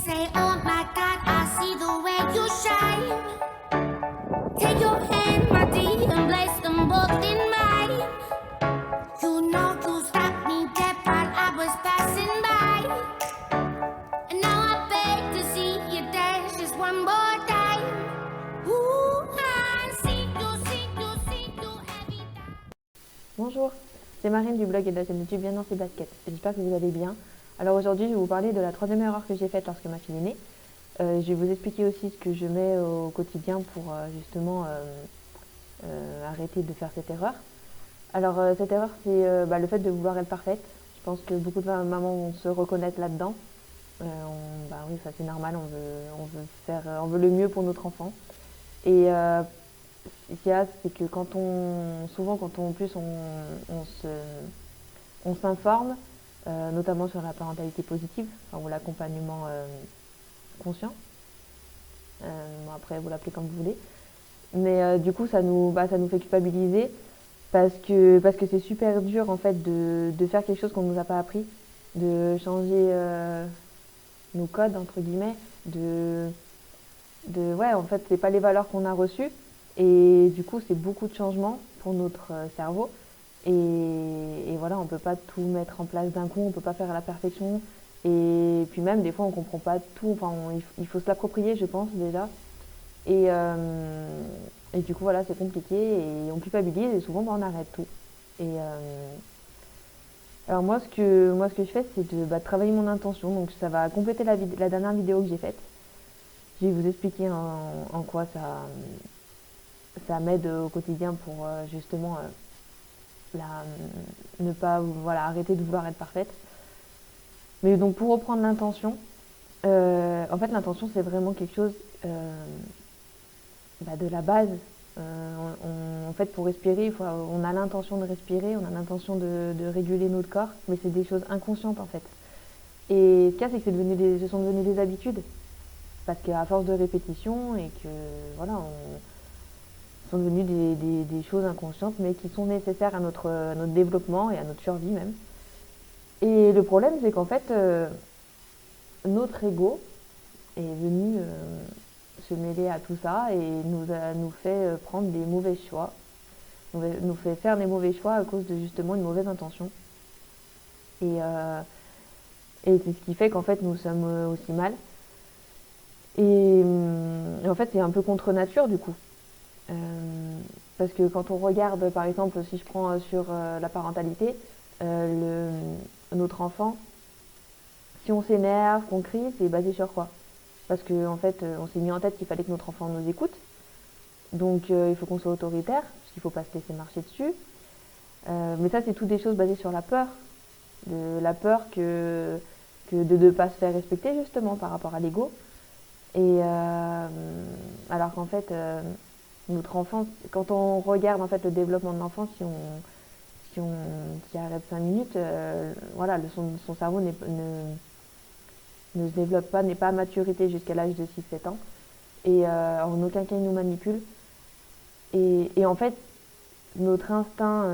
say, oh my God, I see the way you shine. Take your hand, my dear, and place them both in mine. You know you stopped me dead while I was passing by. And now I beg to see you dance just one more time. Ooh, I see you every time. Bonjour, c'est Marine du blog et de la chaîne YouTube Bien dans ses baskets. J'espère que vous allez bien. Alors aujourd'hui, je vais vous parler de la troisième erreur que j'ai faite lorsque ma fille est née. Je vais vous expliquer aussi ce que je mets au quotidien pour justement arrêter de faire cette erreur. Alors cette erreur, c'est le fait de vouloir être parfaite. Je pense que beaucoup de mamans vont se reconnaître là-dedans. Oui, ça c'est normal, on veut le mieux pour notre enfant. Et ce qu'il y a, c'est que souvent quand on, en plus on s'informe, notamment sur la parentalité positive, ou l'accompagnement conscient. Après, vous l'appelez comme vous voulez. Mais du coup, ça nous fait culpabiliser parce que c'est super dur en fait de faire quelque chose qu'on ne nous a pas appris, de changer nos codes entre guillemets, en fait, c'est pas les valeurs qu'on a reçues et du coup, c'est beaucoup de changements pour notre cerveau. Et voilà, on peut pas tout mettre en place d'un coup, on peut pas faire à la perfection. Et puis même, des fois, on comprend pas tout. Enfin, il faut se l'approprier, je pense, déjà. Et du coup, voilà, c'est compliqué et on culpabilise et souvent, on arrête tout. Alors moi, ce que je fais, c'est de travailler mon intention. Donc ça va compléter la dernière vidéo que j'ai faite. Je vais vous expliquer en quoi ça m'aide au quotidien pour justement ne pas arrêter de vouloir être parfaite. Mais donc pour reprendre l'intention, en fait l'intention c'est vraiment quelque chose de la base. En fait pour respirer, on a l'intention de respirer, on a l'intention de réguler notre corps, mais c'est des choses inconscientes en fait. Et ce qu'il y a, c'est que ce sont devenues des habitudes. Parce qu'à force de répétition et que voilà, sont devenues des choses inconscientes mais qui sont nécessaires à notre développement et à notre survie même. Et le problème c'est qu'en fait notre ego est venu se mêler à tout ça et nous fait prendre des mauvais choix, nous fait faire des mauvais choix à cause de justement une mauvaise intention. Et c'est ce qui fait qu'en fait nous sommes aussi mal. Et en fait c'est un peu contre nature du coup. Parce que quand on regarde, par exemple, si je prends sur la parentalité, notre enfant, si on s'énerve, qu'on crie, c'est basé sur quoi? Parce qu'en fait, on s'est mis en tête qu'il fallait que notre enfant nous écoute. Donc il faut qu'on soit autoritaire, parce qu'il ne faut pas se laisser marcher dessus. Mais ça, c'est toutes des choses basées sur la peur. La peur que de ne pas se faire respecter, justement, par rapport à l'ego. Et alors qu'en fait... notre enfance, quand on regarde en fait le développement de l'enfant, si arrête 5 minutes, son cerveau ne se développe pas, n'est pas à maturité jusqu'à l'âge de 6-7 ans. Et en aucun cas il nous manipule. Et en fait, notre instinct,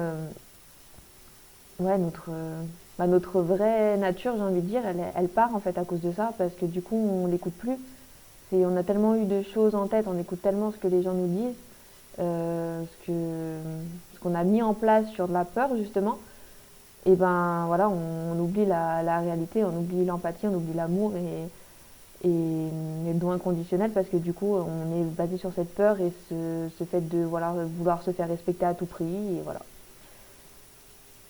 notre vraie nature, j'ai envie de dire, elle part en fait à cause de ça, parce que du coup on l'écoute plus. On a tellement eu de choses en tête, on écoute tellement ce que les gens nous disent, ce qu'on a mis en place sur de la peur justement, et on oublie la réalité, on oublie l'empathie, on oublie l'amour et le don inconditionnel, parce que du coup on est basé sur cette peur et ce fait de vouloir se faire respecter à tout prix, et voilà.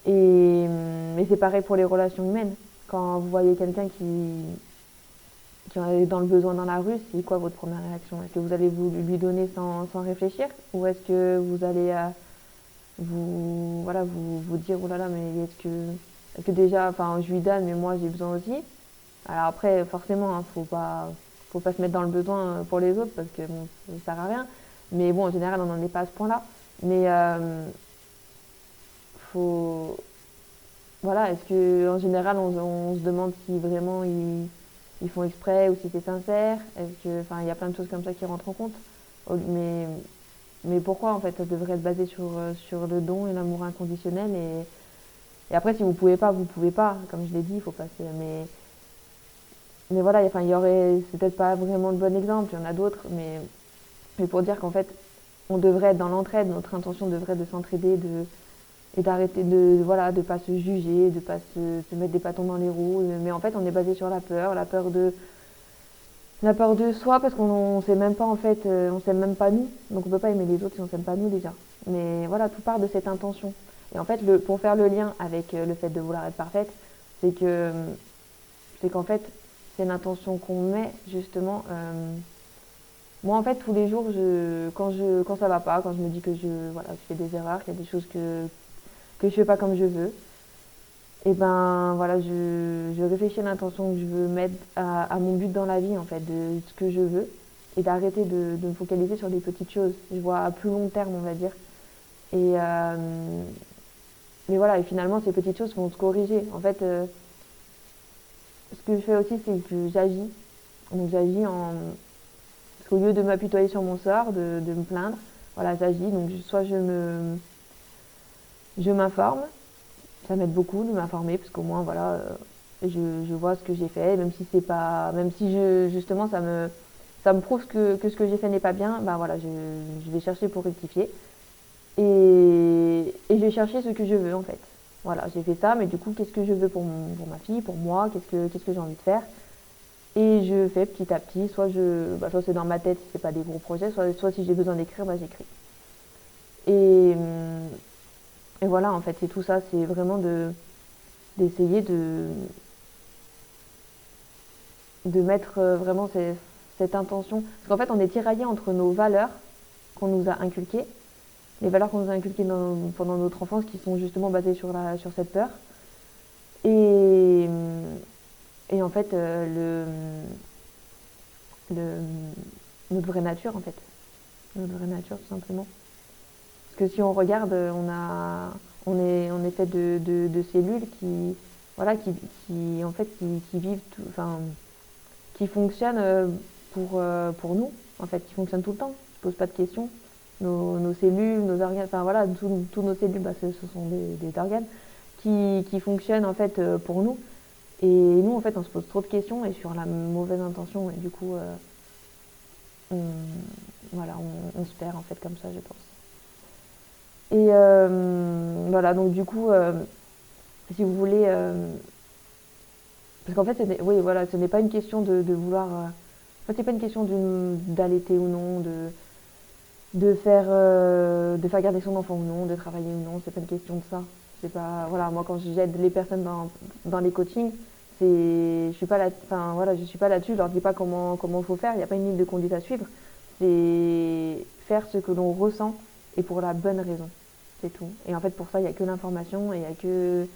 Mais c'est pareil pour les relations humaines. Quand vous voyez quelqu'un qui est dans le besoin dans la rue, c'est quoi votre première réaction? Est-ce que vous allez lui donner sans réfléchir? Ou est-ce que vous allez vous dire, oh là là, mais est-ce que déjà, je lui donne, mais moi j'ai besoin aussi? Alors après, forcément, hein, faut pas se mettre dans le besoin pour les autres, parce que bon, ça sert à rien. Mais bon, en général, on n'en est pas à ce point-là. Mais est-ce que en général, on se demande si vraiment ils font exprès ou si c'est sincère? Il y a plein de choses comme ça qui rentrent en compte. Mais pourquoi en fait ça devrait être basé sur le don et l'amour inconditionnel, et après si vous pouvez pas, comme je l'ai dit, il faut passer. mais voilà, enfin, il y aurait, c'est peut-être pas vraiment le bon exemple, il y en a d'autres, mais pour dire qu'en fait, on devrait être dans l'entraide, notre intention devrait être de s'entraider, et d'arrêter voilà, de pas se juger, de pas se mettre des bâtons dans les roues. Mais en fait, on est basé sur la peur de soi, parce qu'on sait même pas, en fait, on s'aime même pas nous. Donc on peut pas aimer les autres si on s'aime pas nous déjà. Mais voilà, tout part de cette intention. Et en fait, pour faire le lien avec le fait de vouloir être parfaite, c'est que, c'est qu'en fait, c'est l'intention qu'on met, justement. Moi, en fait, tous les jours, quand ça va pas, quand je me dis que voilà, je fais des erreurs, qu'il y a des choses que je fais pas comme je veux, et ben voilà, je réfléchis à l'intention que je veux mettre à mon but dans la vie, en fait, de ce que je veux, et d'arrêter de me focaliser sur des petites choses. Je vois à plus long terme, on va dire. Et mais voilà, et finalement, ces petites choses vont se corriger. En fait, ce que je fais aussi, c'est que j'agis. Donc j'agis en... Parce qu'au lieu de m'apitoyer sur mon sort, de me plaindre, voilà, j'agis. Donc soit je m'informe, ça m'aide beaucoup de m'informer, parce qu'au moins, voilà, je vois ce que j'ai fait, même si c'est pas... Même si justement, ça me prouve que ce que j'ai fait n'est pas bien, ben voilà, je vais chercher pour rectifier. Et je vais chercher ce que je veux, en fait. Voilà, j'ai fait ça, mais du coup, qu'est-ce que je veux pour ma fille, pour moi, qu'est-ce que j'ai envie de faire. Et je fais petit à petit, soit c'est dans ma tête si c'est pas des gros projets, soit si j'ai besoin d'écrire, bah, j'écris. Et, et voilà, en fait, c'est tout ça, c'est vraiment d'essayer de mettre vraiment cette intention. Parce qu'en fait, on est tiraillé entre nos valeurs qu'on nous a inculquées, les valeurs qu'on nous a inculquées pendant notre enfance, qui sont justement basées sur cette peur. Et, et en fait, le, notre vraie nature, en fait. Notre vraie nature, tout simplement. Parce que si on regarde, on est fait de cellules qui, voilà, en fait, qui vivent, enfin, qui fonctionnent pour nous, en fait, qui fonctionnent tout le temps, qui ne posent pas de questions. Nos cellules, nos organes, enfin voilà, tous nos cellules, bah, ce sont des organes qui fonctionnent en fait pour nous. Et nous, en fait, on se pose trop de questions et sur la mauvaise intention, et du coup, on, voilà, on se perd en fait comme ça, je pense. Et voilà, donc du coup, si vous voulez, parce qu'en fait, oui, voilà, ce n'est pas une question de vouloir, en fait, c'est pas une question d'allaiter ou non, de faire garder son enfant ou non, de travailler ou non, c'est pas une question de ça. C'est pas, voilà, moi quand j'aide les personnes dans les coachings, je suis pas là, enfin voilà, je suis pas là-dessus, je leur dis pas comment il faut faire, il n'y a pas une ligne de conduite à suivre, c'est faire ce que l'on ressent et pour la bonne raison, c'est tout. Et en fait pour ça il n'y a que l'information et il n'y a que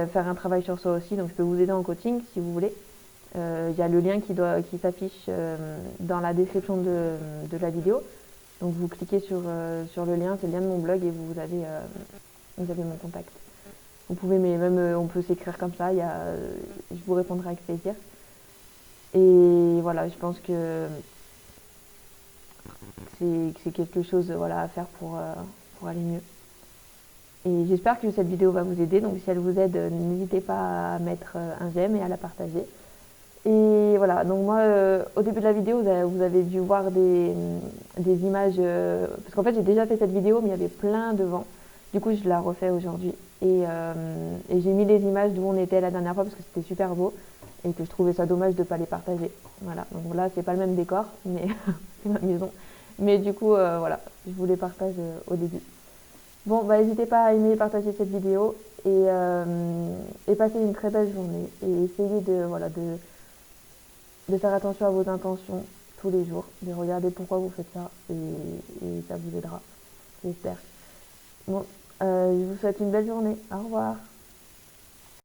faire un travail sur soi aussi, donc je peux vous aider en coaching si vous voulez. Il y a le lien qui s'affiche dans la description de la vidéo. Donc vous cliquez sur le lien, c'est le lien de mon blog et vous avez mon contact. Vous pouvez, mais même on peut s'écrire comme ça, je vous répondrai avec plaisir. Et voilà, je pense que c'est quelque chose voilà, à faire pour aller mieux. Et j'espère que cette vidéo va vous aider, donc si elle vous aide, n'hésitez pas à mettre un j'aime et à la partager. Et voilà, donc moi, au début de la vidéo, vous avez dû voir des images, parce qu'en fait j'ai déjà fait cette vidéo, mais il y avait plein de vent. Du coup, je la refais aujourd'hui. Et j'ai mis les images d'où on était la dernière fois, parce que c'était super beau, et que je trouvais ça dommage de ne pas les partager. Voilà, donc là, c'est pas le même décor, mais c'est ma maison. Mais du coup, voilà, je vous les partage au début. Bon, bah n'hésitez pas à aimer et partager cette vidéo, et passer une très belle journée. Et essayez de faire attention à vos intentions tous les jours, de regarder pourquoi vous faites ça et ça vous aidera, j'espère. Bon, je vous souhaite une belle journée. Au revoir.